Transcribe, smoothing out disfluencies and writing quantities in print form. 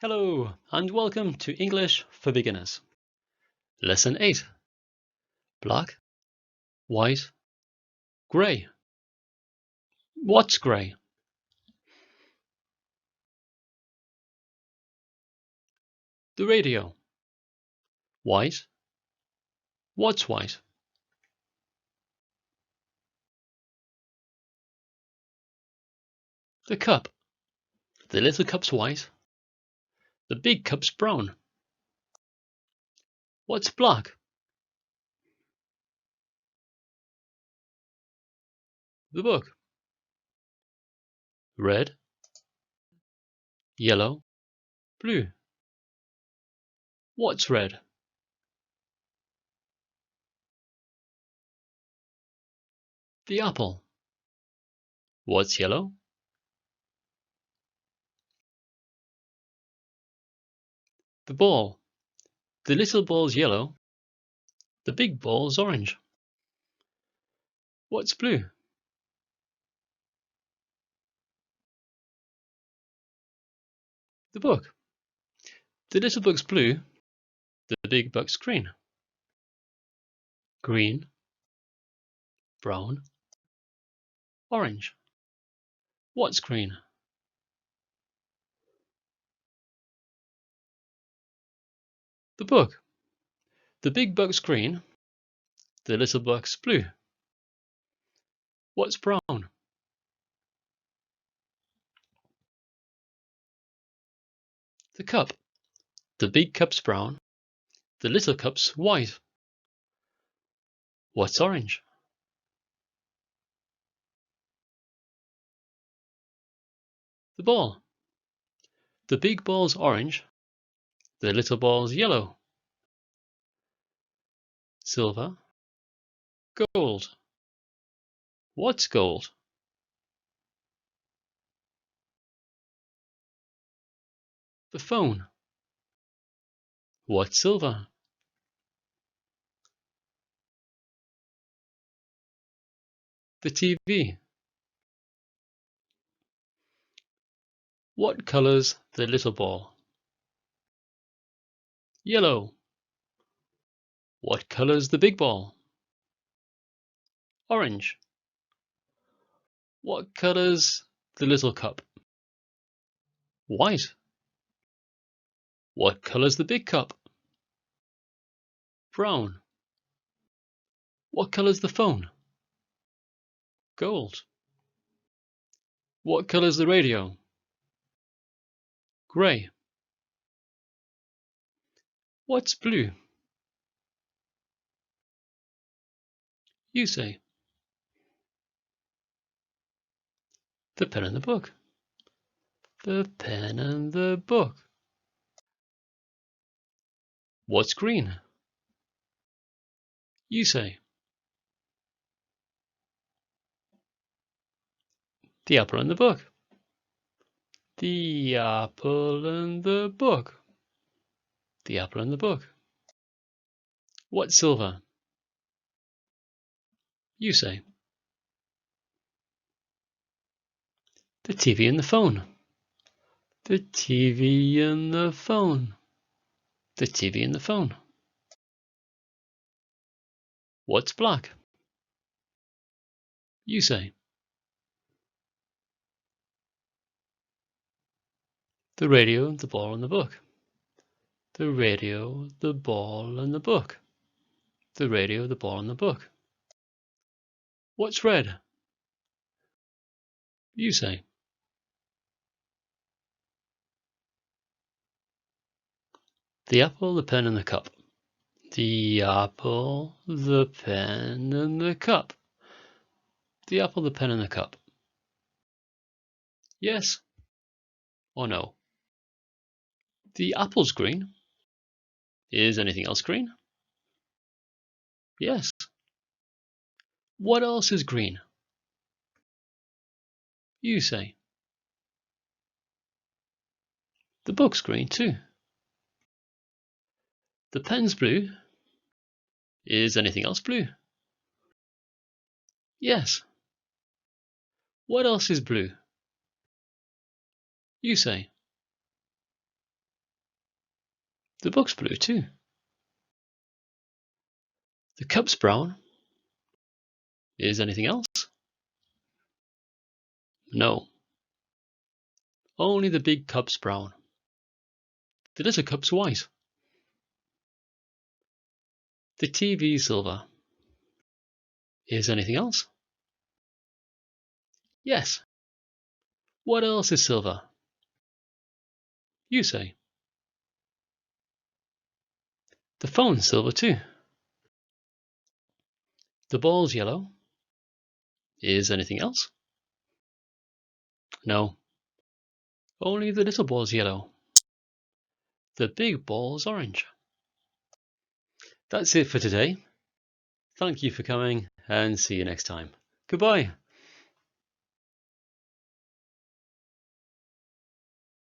Hello and welcome to English for Beginners. Lesson 8. Black, white, grey. What's grey? The radio. White. What's white? The cup. The little cup's white. The big cup's brown. What's black? The book. Red, yellow, blue. What's red? The apple. What's yellow? The ball. The little ball's yellow. The big ball's orange. What's blue? The book. The little book's blue. The big book's green. Green, brown, orange. What's green? The book. The big book's green. The little book's blue. What's brown? The cup. The big cup's brown. The little cup's white. What's orange? The ball. The big ball's orange. The little ball's yellow. Silver. Gold. What's gold? The phone. What's silver? The TV. What color's the little ball? Yellow. What color's the big ball? Orange. What color's the little cup? White. What color's the big cup? Brown. What color's the phone? Gold. What color's the radio? Grey. What's blue? You say. The pen and the book. The pen and the book. What's green? You say. The apple and the book. The apple and the book. The apple and the book. What's silver? You say. The TV and the phone. The TV and the phone. The TV and the phone. What's black? You say. The radio, the ball and the book. The radio, the ball and the book. The radio, the ball and the book. What's red? You say. The apple, the pen and the cup. The apple, the pen and the cup. The apple, the pen and the cup. Yes or no? The apple's green. Is anything else green? Yes. What else is green? You say. The book's green too. The pen's blue. Is anything else blue? Yes. What else is blue? You say. The book's blue too. The cup's brown. Is anything else? No. Only the big cup's brown. The little cup's white. The TV's silver. Is anything else? Yes. What else is silver? You say. The phone's silver too. The ball's yellow. Is anything else? No. Only the little ball's yellow. The big ball's orange. That's it for today. Thank you for coming and see you next time. Goodbye.